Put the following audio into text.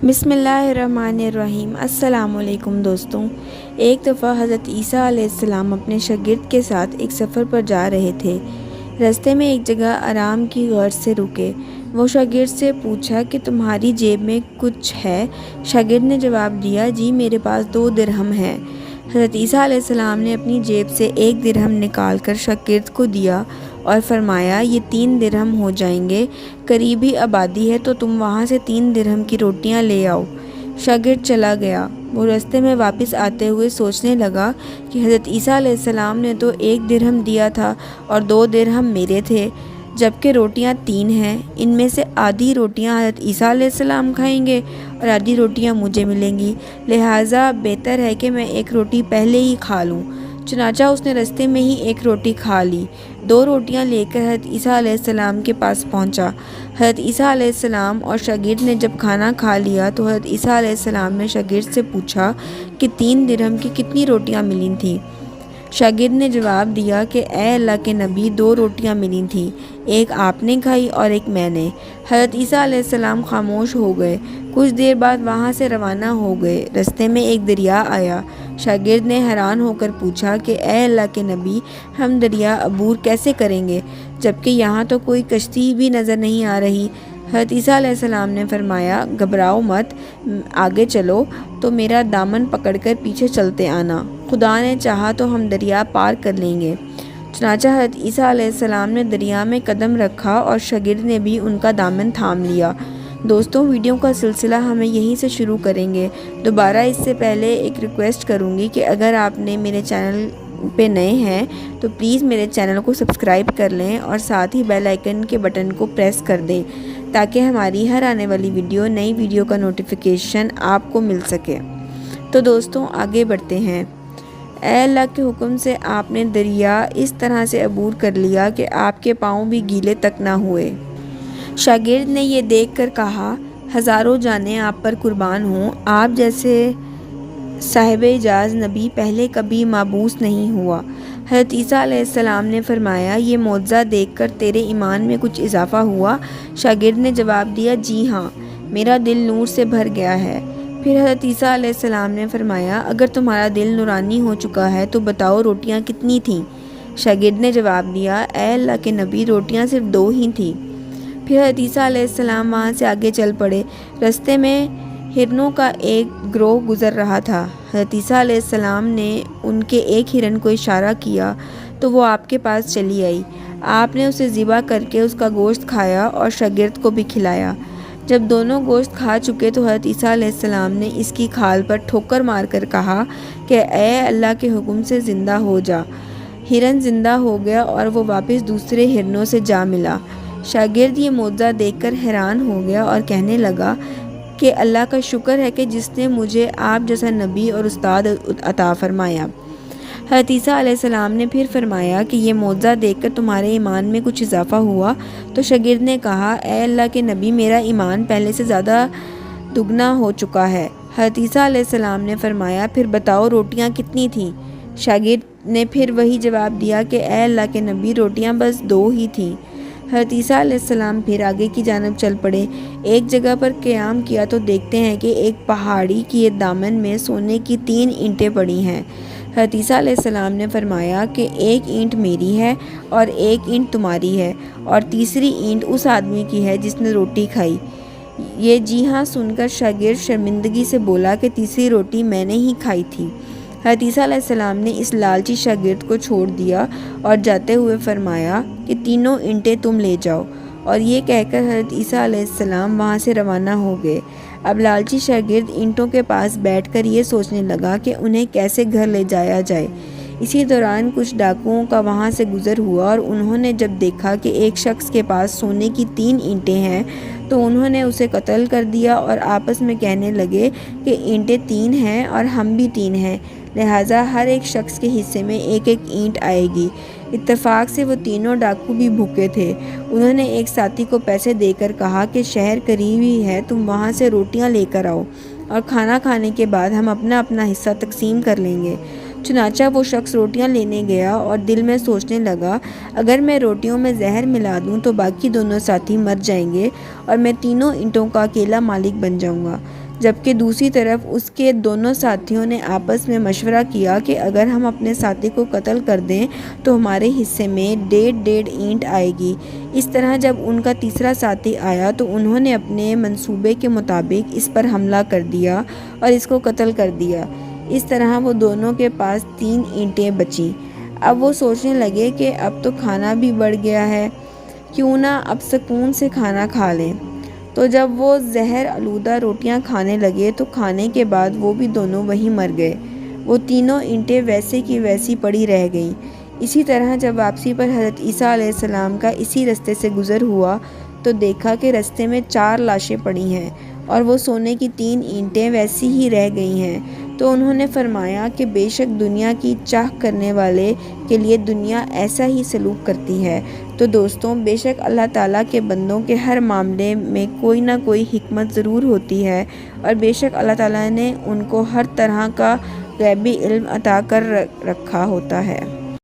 بسم اللہ الرحمن الرحیم۔ السلام علیکم دوستوں۔ ایک دفعہ حضرت عیسیٰ علیہ السلام اپنے شاگرد کے ساتھ ایک سفر پر جا رہے تھے۔ راستے میں ایک جگہ آرام کی غرض سے رکے۔ وہ شاگرد سے پوچھا کہ تمہاری جیب میں کچھ ہے؟ شاگرد نے جواب دیا، جی میرے پاس 2 درہم ہے۔ حضرت عیسیٰ علیہ السلام نے اپنی جیب سے 1 درہم نکال کر شاگرد کو دیا اور فرمایا، یہ 3 درہم ہو جائیں گے، قریبی آبادی ہے تو تم وہاں سے 3 درہم کی روٹیاں لے آؤ۔ شاگرد چلا گیا۔ وہ راستے میں واپس آتے ہوئے سوچنے لگا کہ حضرت عیسیٰ علیہ السلام نے تو 1 درہم دیا تھا اور 2 درہم میرے تھے، جبکہ روٹیاں 3 ہیں۔ ان میں سے آدھی روٹیاں حضرت عیسیٰ علیہ السلام کھائیں گے اور آدھی روٹیاں مجھے ملیں گی، لہٰذا بہتر ہے کہ میں 1 روٹی پہلے ہی کھا لوں۔ چنانچہ اس نے راستے میں ہی 1 روٹی کھا لی۔ 2 روٹیاں لے کر حضرت عیسیٰ علیہ السلام کے پاس پہنچا۔ حضرت عیسیٰ علیہ السلام اور شاگرد نے جب کھانا کھا لیا تو حضرت عیسیٰ علیہ السلام نے شاگرد سے پوچھا کہ 3 درہم کی کتنی روٹیاں ملی تھیں؟ شاگرد نے جواب دیا کہ اے اللہ کے نبی، 2 روٹیاں ملی تھیں، ایک آپ نے کھائی اور ایک میں نے۔ حضرت عیسیٰ علیہ السلام خاموش ہو گئے۔ کچھ دیر بعد وہاں سے روانہ ہو گئے۔ راستے میں ایک دریا آیا۔ شاگرد نے حیران ہو کر پوچھا کہ اے اللہ کے نبی، ہم دریا عبور کیسے کریں گے، جبکہ یہاں تو کوئی کشتی بھی نظر نہیں آ رہی؟ حضرت عیسیٰ علیہ السلام نے فرمایا، گھبراؤ مت، آگے چلو تو میرا دامن پکڑ کر پیچھے چلتے آنا، خدا نے چاہا تو ہم دریا پار کر لیں گے۔ چنانچہ حضرت عیسیٰ علیہ السلام نے دریا میں قدم رکھا اور شاگرد نے بھی ان کا دامن تھام لیا۔ دوستوں، ویڈیو کا سلسلہ ہمیں یہیں سے شروع کریں گے۔ دوبارہ اس سے پہلے ایک ریکویسٹ کروں گی کہ اگر آپ نے میرے چینل پہ نئے ہیں تو پلیز میرے چینل کو سبسکرائب کر لیں اور ساتھ ہی بیل آئیکن کے بٹن کو پریس کر دیں تاکہ ہماری ہر آنے والی نئی ویڈیو کا نوٹیفیکیشن آپ کو مل سکے۔ تو دوستوں، آگے بڑھتے ہیں۔ اے اللہ کے حکم سے آپ نے دریا اس طرح سے عبور کر لیا کہ آپ کے پاؤں بھی گیلے تک نہ ہوئے۔ شاگرد نے یہ دیکھ کر کہا، ہزاروں جانیں آپ پر قربان ہوں، آپ جیسے صاحب اعجاز نبی پہلے کبھی مبعوث نہیں ہوا۔ حضرت عیسیٰ علیہ السلام نے فرمایا، یہ معجزہ دیکھ کر تیرے ایمان میں کچھ اضافہ ہوا؟ شاگرد نے جواب دیا، جی ہاں، میرا دل نور سے بھر گیا ہے۔ پھر حضرت عیسیٰ علیہ السلام نے فرمایا، اگر تمہارا دل نورانی ہو چکا ہے تو بتاؤ روٹیاں کتنی تھیں؟ شاگرد نے جواب دیا، اے اللہ کے نبی، روٹیاں صرف 2 ہی تھیں۔ پھر حضرت عیسیٰ علیہ السلام وہاں سے آگے چل پڑے۔ راستے میں ہرنوں کا ایک گروہ گزر رہا تھا۔ حضرت عیسیٰ علیہ السلام نے ان کے ایک ہرن کو اشارہ کیا تو وہ آپ کے پاس چلی آئی۔ آپ نے اسے ذبح کر کے اس کا گوشت کھایا اور شاگرد کو بھی کھلایا۔ جب دونوں گوشت کھا چکے تو حضرت عیسیٰ علیہ السلام نے اس کی کھال پر ٹھوکر مار کر کہا کہ اے اللہ کے حکم سے زندہ ہو جا۔ ہرن زندہ ہو گیا اور وہ واپس دوسرے ہرنوں سے جا ملا۔ شاگرد یہ معجزہ دیکھ کر حیران ہو گیا اور کہنے لگا کہ اللہ کا شکر ہے کہ جس نے مجھے آپ جیسا نبی اور استاد عطا فرمایا۔ حضرت عیسیٰ علیہ السلام نے پھر فرمایا کہ یہ معجزہ دیکھ کر تمہارے ایمان میں کچھ اضافہ ہوا؟ تو شاگرد نے کہا، اے اللہ کے نبی، میرا ایمان پہلے سے زیادہ دگنا ہو چکا ہے۔ حضرت عیسیٰ علیہ السلام نے فرمایا، پھر بتاؤ روٹیاں کتنی تھیں؟ شاگرد نے پھر وہی جواب دیا کہ اے اللہ کے نبی، روٹیاں بس 2 ہی تھیں۔ حضرت عیسیٰ علیہ السلام پھر آگے کی جانب چل پڑے۔ ایک جگہ پر قیام کیا تو دیکھتے ہیں کہ ایک پہاڑی کے دامن میں سونے کی 3 اینٹیں پڑی ہیں۔ حضرت عیسیٰ علیہ السلام نے فرمایا کہ 1 اینٹ میری ہے اور 1 اینٹ تمہاری ہے اور تیسری اینٹ اس آدمی کی ہے جس نے روٹی کھائی۔ یہ جی ہاں سن کر شاگرد شرمندگی سے بولا کہ تیسری روٹی میں نے ہی کھائی تھی۔ حضرت عیسیٰ علیہ السلام نے اس لالچی شاگرد کو چھوڑ دیا اور جاتے ہوئے فرمایا کہ 3 اینٹیں تم لے جاؤ، اور یہ کہہ کر حضرت عیسیٰ علیہ السلام وہاں سے روانہ ہو گئے۔ اب لالچی شاگرد اینٹوں کے پاس بیٹھ کر یہ سوچنے لگا کہ انہیں کیسے گھر لے جایا جائے۔ اسی دوران کچھ ڈاکوؤں کا وہاں سے گزر ہوا اور انہوں نے جب دیکھا کہ ایک شخص کے پاس سونے کی 3 اینٹیں ہیں تو انہوں نے اسے قتل کر دیا اور آپس میں کہنے لگے کہ اینٹیں 3 ہیں اور ہم بھی 3 ہیں، لہٰذا ہر ایک شخص کے حصے میں 1 اینٹ آئے گی۔ اتفاق سے وہ تینوں ڈاکو بھی بھوکے تھے۔ انہوں نے ایک ساتھی کو پیسے دے کر کہا کہ شہر قریب ہی ہے، تم وہاں سے روٹیاں لے کر آؤ اور کھانا کھانے کے بعد ہم اپنا اپنا حصہ تقسیم کر لیں گے۔ چنانچہ وہ شخص روٹیاں لینے گیا اور دل میں سوچنے لگا، اگر میں روٹیوں میں زہر ملا دوں تو باقی دونوں ساتھی مر جائیں گے اور میں تینوں اینٹوں کا اکیلا مالک بن جاؤں گا۔ جبکہ دوسری طرف اس کے دونوں ساتھیوں نے آپس میں مشورہ کیا کہ اگر ہم اپنے ساتھی کو قتل کر دیں تو ہمارے حصے میں 1.5 اینٹ آئے گی۔ اس طرح جب ان کا تیسرا ساتھی آیا تو انہوں نے اپنے منصوبے کے مطابق اس پر حملہ کر دیا اور اس کو قتل کر دیا۔ اس طرح وہ دونوں کے پاس 3 اینٹیں بچیں۔ اب وہ سوچنے لگے کہ اب تو کھانا بھی بڑھ گیا ہے، کیوں نہ اب سکون سے کھانا کھا لیں۔ تو جب وہ زہر آلودہ روٹیاں کھانے لگے تو کھانے کے بعد وہ بھی دونوں وہیں مر گئے۔ وہ تینوں اینٹیں ویسے کی ویسی پڑی رہ گئیں۔ اسی طرح جب واپسی پر حضرت عیسیٰ علیہ السلام کا اسی رستے سے گزر ہوا تو دیکھا کہ رستے میں 4 لاشیں پڑی ہیں اور وہ سونے کی 3 اینٹیں ویسی ہی رہ گئی ہیں۔ تو انہوں نے فرمایا کہ بے شک دنیا کی چاہ کرنے والے کے لیے دنیا ایسا ہی سلوک کرتی ہے۔ تو دوستوں، بے شک اللہ تعالیٰ کے بندوں کے ہر معاملے میں کوئی نہ کوئی حکمت ضرور ہوتی ہے، اور بے شک اللہ تعالیٰ نے ان کو ہر طرح کا غیبی علم عطا کر رکھا ہوتا ہے۔